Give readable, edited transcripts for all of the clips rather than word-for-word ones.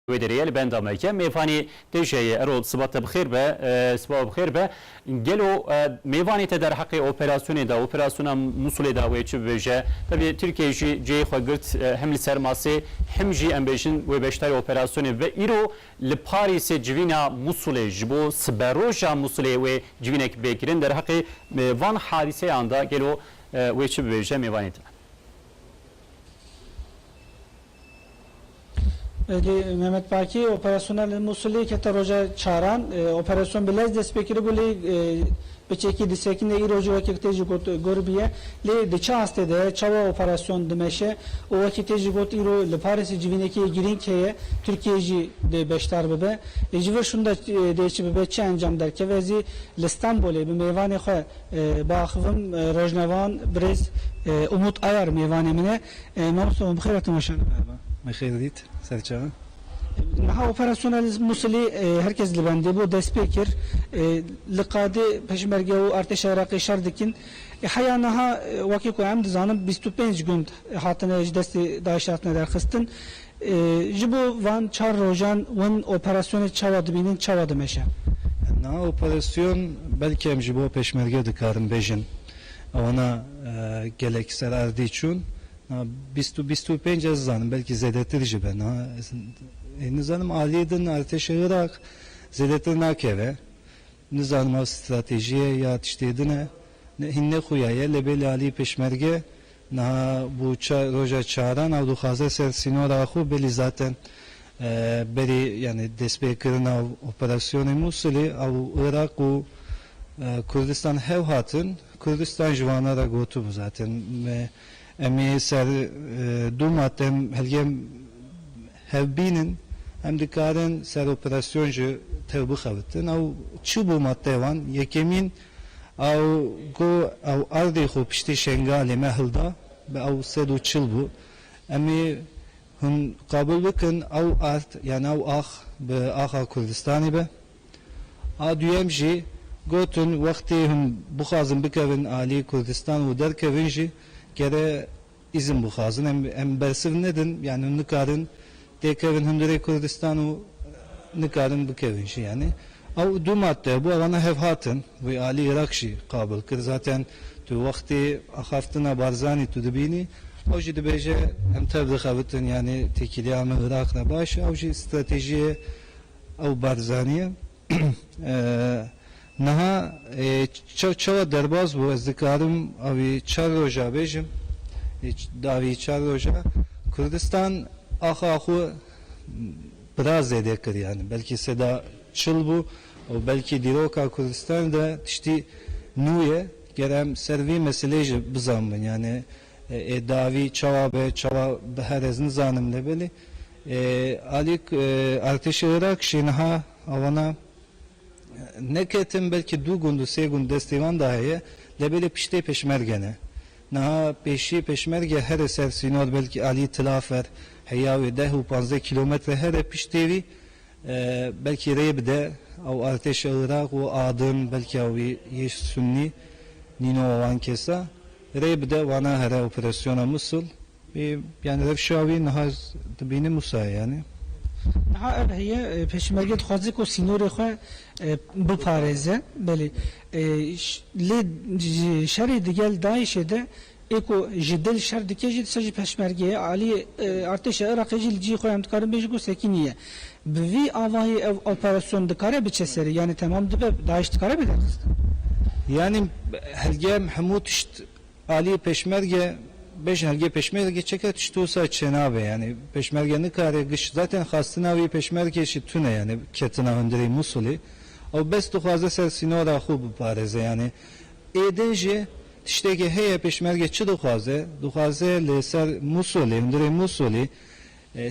ودريال بند أمريكا ميفاني تيجي أرول سبات بخير به سبات بخير به جلو ميفاني تدار حقي أوبراسيون دا أوبراسيون موصول دا ويتش بيجا تبي تركيا جي خقرت حمل سرماسي حمجي أمبيشن وبشتري أوبراسيون وإيرو لباريس جوينا موصول جبو سبروجا موصول وجوينا كبيرين در حقي وان حادثة عندا جلو ويتش بيجا ميفاني Mehmet Baki operasyonel Musul'i ketaroja çağıran operasyon bilez despekiri buli beçeki disekinde iroju vakiteci got gorbiye le de çastede çava operasyon demeşe o vakiteci got iro le Paris civineki girinkeye Türkiye'ci de beştar bebe eciver şunda deçi bebe çancam derke vezi le İstanbul'e bir meyvane xwe baxıvım Rojnevan Brez Umut Ayar meyvanemine mamsum bxiratum şan Mexeyrit serçava. Ha operasyonel Musul'i herkes libende bu despekir liqadi peşmerge u arteş Iraqi şardikin hayanaha vakiko am dizanım 25 gün hatına desti daşatına derxistin jibo van çar rojan van operasyonu çavadı binin çavadı meşe. Na operasyon belki em jibo peşmerge dikarım bejin. Ona geleksel ardi için 25 az zanım belki zedetirici ben ha nizanım aliyedin arteş Irak zedetir nakeve nizanım stratejiye ya tiştedine hinne khuyaya lebeli ali peşmerge na bu roja çağıran avdu hazır sersino rahu beli zaten beri yani despekirin av operasyonu Musul'i av Irak u Kürdistan hevhatın Kürdistan jvanara gotu bu zaten emi ser dumatem helgem hevbinin hem dikarin ser operasyoncu tevbu xavitin av çubu maddevan yekemin av go av ardi xu pişti şengali mehilda be av sedu çılbu emi hun kabul bikin av art yani av ah be aha Kürdistan'ı be a düyemji gotun vakti hum buxazın bikevin ali Kürdistan u derkevin ji kere izin bu xazın em bersiv nedin yani nikarın tekevin hündüre Kürdistan'u nikarın bu kevinşi yani av du madde bu alana hevhatın ve Ali Irakşi kabul kır zaten tu vakti ahaftına barzani tu dibini o jidi beje em tevdi xavitin yani tekiliyamı Irak'na baş av jidi stratejiye av barzaniye naha çava derbaz bu ez dikarım avi çar roja bejim davi çar roja Kürdistan ahu biraz zedekir yani belki seda çıl bu belki diroka Kürdistan da işte nuye gerem servi meseleci bizamın yani davi çava be çava beherezin zanım lebeli alik arteş Irak şinha avana neketim belki du gundu se gund destivan dahiye lebele pişte peşmergene naha peşi peşmerge her eser sinod belki ali tilafer heyavi 10-15 kilometre her piştevi belki rebde av arteş Irak o adın belki av yeş sünni nino van kesa rebde vana her operasyona Musul yani revşavi naha bini Musa yani Ha ev heye peşmerge dixwaze ku sînorê xwe biparêze belê lê şerê digel Daişê de eko ji dil şer dike jî dise jî peşmergeyê alî artêşa Iraqê jî li cî xwe em dikarin bêjin ku sekîniye bi vî avahî ev operasyon dikare biçe serê yani temam dibe Daîş dikare bê derxistin yani helgem hemû tişt alî peşmerge beş helge peşmerge çeket iştusa çenabe yani peşmerge ne kare gış zaten xastinavi peşmerge şi tune yani ketina hündiri Musul'i o bes tu xaze ser sinora xub pareze yani edeje tişteki heye peşmerge çi du xaze le ser Musul'i hündiri Musul'i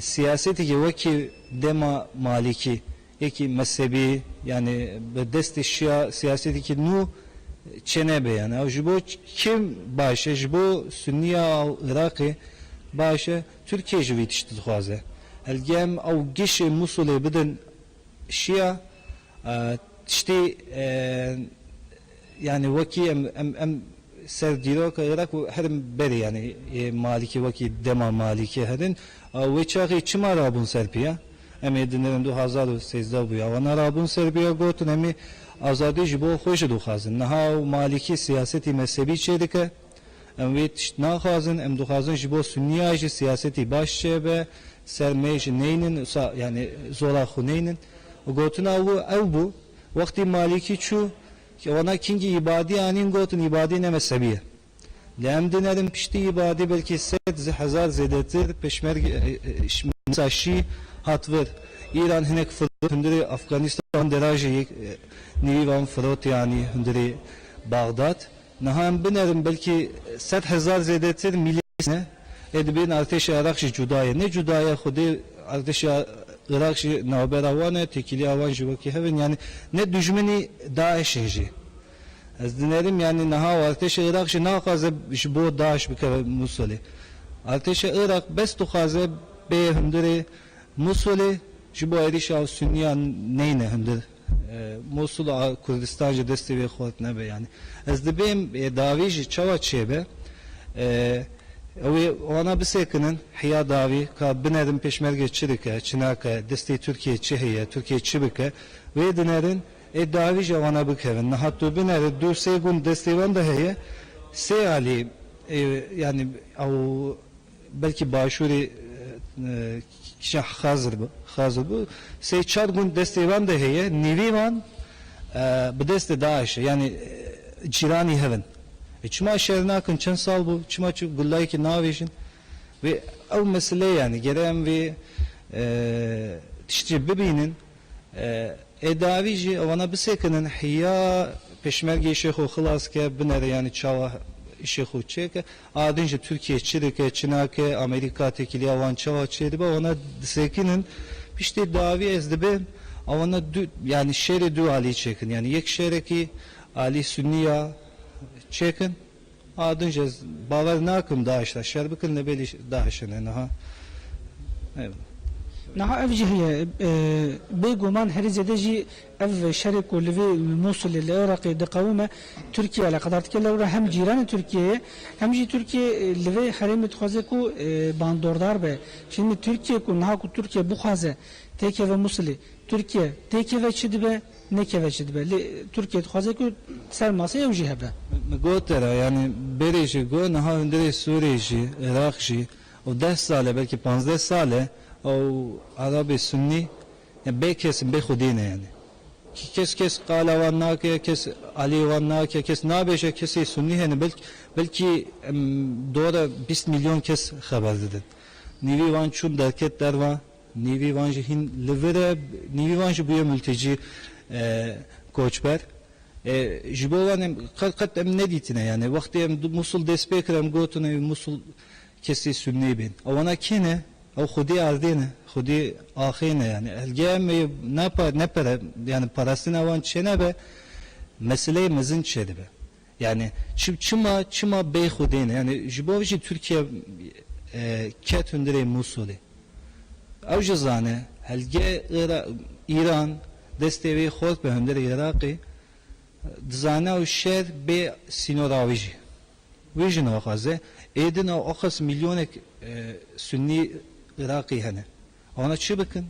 siyaseti ki veki dema maliki eki mezhebi yani desti şia siyaseti ki nu çene beyan av jibo kim başe jibo Sünniya Irak'ı başe Türkiye jivi tişti xaze elgem av gişe Musul'e bidin Şia tişti yani vaki em ser diroka Irak her beri yani maliki vaki dema maliki herin ve çağı çimara bun serpiya emi dinlerim 2013 buya ve narabun Serbiya gotun emi azadi jibo hoş duhazın naha maliki siyaseti mezhebi çedike em ve naxazın em duhazın jibo sünniyajı siyaseti başçebe sermej neynin yani zora xuneynin gotun bu vakti maliki çu ki ona kingi ibadi anin gotun ibadi ne mezhebiye lem dinlerim pişti ibadi belki 1000 zedetir peşmerge saşi hatver İran hinek hündürü Afganistan derajı nivan fırot yani hündürü Bağdat naham binerim belki 1000 zedetir milisine edbin arteşi Irakçı cudaya ne cudaya xudi arteşi Irakçı naberawane tekili avan jivaki hevin yani ne düşmeni Daesh'ji az dinerim yani naha arteşi Irakçı naqaze bu Daesh bikeve Musul'e arteşi Irak bes tuhaze be hündürü Musul'e jibo erişa Sünniya neyne hündür Musul Kurdistan'cı desteği xort nebe yani az dibim davici çava çebe ve ona bir sekinin hiya davi ka binerim peşmerge çirike çinaka desteği Türkiye çehiye Türkiye çibike ve dinerin davici ona bikevin nahattu bineri du segun desteği da heye se ali yani o belki başuri kişi hazır bu se çar gün desteği da heye nivivan bu deste Daesh yani cirani heaven çima şernakın çen sal bu çima çu gullay ki navişin ve o mesele yani gerem ve işte bibinin davici ona bir sekinin hiya peşmerge şeyhu xılas ke binere yani çava şeyhu çeke adınca Türkiye çirike çinake Amerika tekili avan çava çedibe ona sekinin işte davi ezdibe ona yani şeri du ali çekin yani yek şereki ali sünniya çekin adınca bavar nakım Daesh'la şerbikın nebeli Daesh'ne naha evet naha ev cihiye beguman her zedeci ev şerik ve levi Musul ile Irak'ı dekavme Türkiye ile kadar tkelevra hem ciran Türkiye'ye hem ji Türkiye levi harem txaze ku bandordar be şimdi Türkiye ku naha ku Türkiye bu xaze teke ve Musul'i Türkiye teke ve çidibe ne keve çidibe Türkiye txaze ku sermase ev cihebe gotera yani bereci go naha hündere Suriyeji Irakji o 10 sale belki 15 sale o Arabi Sünni yani be kesin be xudine yani kes qala van nake kes Ali van nake kes nabeşe kesi Sünni yani belki doğru 20 milyon kes haber dedin nivi van çun derketler var nivi van jihin levere nivi van bu mülteci koçber jibovan kat ne ditine yani vakti Musul despekrem gotune Musul kesi Sünni bin ona kine o xudi ardine xudi ahine yani elgem ne para yani parasını avan çenebe meseleyi mezin çedibe yani çima bey xudine yani jibovji Türkiye ket hündere Musul'i avcızane helge İran desteği xort be hündere Irak'ı dizane o şer be sinoravici vijin o xaze edin o axas milyonek Sünni Irak'ı hani ona çi bakın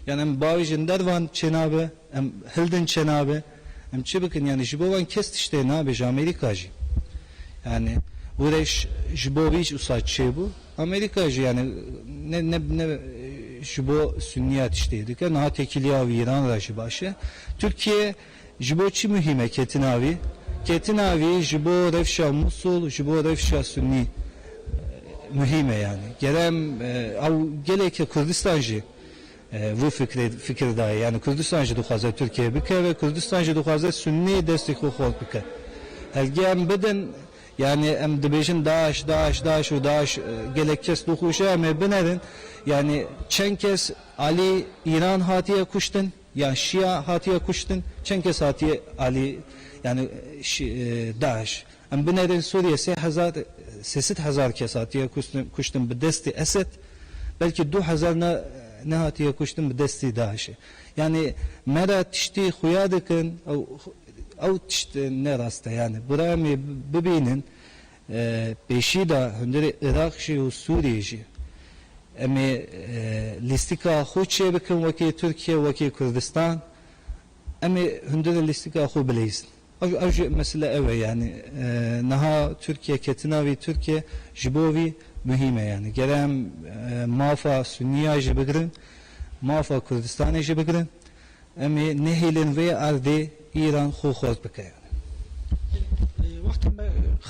yani em bavijin dervan çenabe em hildin çenabe em çi bakın yani jibovan kest işte nabe Amerikacı yani uğraş jiboviç usatçı bu Amerikacı yani ne jibo sünniyat işteydik yani ha tekiliya ve İran raşı başı Türkiye jiboçi mühime ketinavi jibo refşa Musul jibo refşa Sünni mühime yani gerem av geleke Kurdistancı bu fikir dahi yani Kurdistancı duhaze Türkiye bike ve Kurdistancı duhaze Sünni destek xort bike helgem beden yani em dibejin Daesh gelekçes duhuşa em binerin yani çenkes Ali İran hatiye kuştun yani Şia hatiye kuştun çenkes hatiye Ali yani Daesh em binerin Suriye 3000 kes hatiye kuştun bir desti Esed belki 2000 ne hatiye kuştun bir desti Daesh'e yani mera tişti xuyadıkın او تشت نراسته yani buraya bibinin peşi da hündere Irakçı ve Suriyeci emi listika xu çê bikin wekî Türkiye wekî Kurdistan emi hundir listika xu bileysin. Ev jî mesele ev e yani naha Türkiye ketina vî Türkiye ji bo vî mühim e yani. Gerek mafa Sunniya jî bigirin, mafa Kurdistanê jî bigirin. Emi nehêlin vê erdê İran xwe xwaz bike yani. وقتی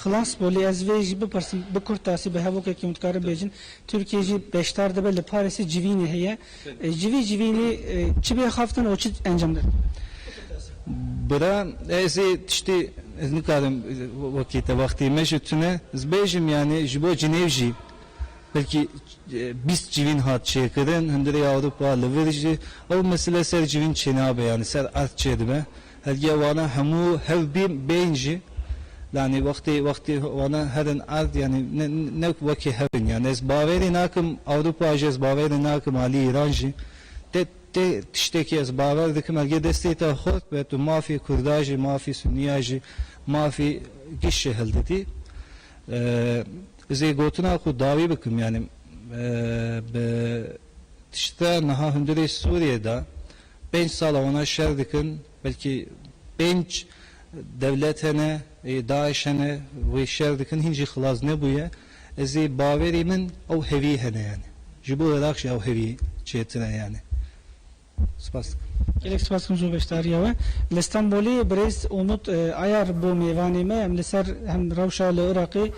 خلاص بولی از ویژی بپرسیم بکرد تاسی به هوا که متکارب بیجن ترکیه جی بیشتر دبل پاریسی جوینی هیه جوینی چی به خافتن و چی انجام داد Bura ezi tişti nikarim vakti meşhutune zbejim yani jibo Cenevji belki biz civin hat çekirin hindire Avrupa leverici o mesele ser civin çenabe yani ser art çedime helge vana hamu hevbim beyinci yani vakti vana herin art yani ne vaki hevin yani ez baveri nakım Avrupa ez baveri nakım Ali İranji te tişteki ez baver dikim elge desteği ta xort ve tu mafi Kurdajı mafi Sunniyajı mafi gişe heldeti Zey gotuna ku davi bikim yani tişte naha hündüre Suriye'de 5 sal ona şer dikin belki 5 devletene Daesh'ene ve şer dikin hinci xilaz ne buye Zey baverimin o hevi hene yani jibu Irak o hevi çetine yani Spas. Gelek spas kumzu beştariye ve İstanbul'u biraz umut ayar bu meyvani me hem leser hem Ravşalı Irak'ı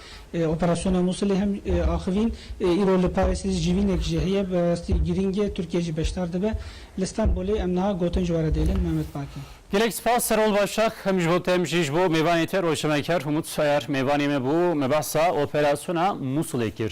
operasyona Musul'u hem ahivin İroli Paris'i civin ekjiye berasti giringe Türkiye'ci beştardı ve İstanbul'u emnaha goten juvara değilim Mehmet Baki. Gelek spas serol başak hem jvotem jijbo mevaniyete roşemeker Umut Sayar mevanime bu mebasa operasyona Musul ekir.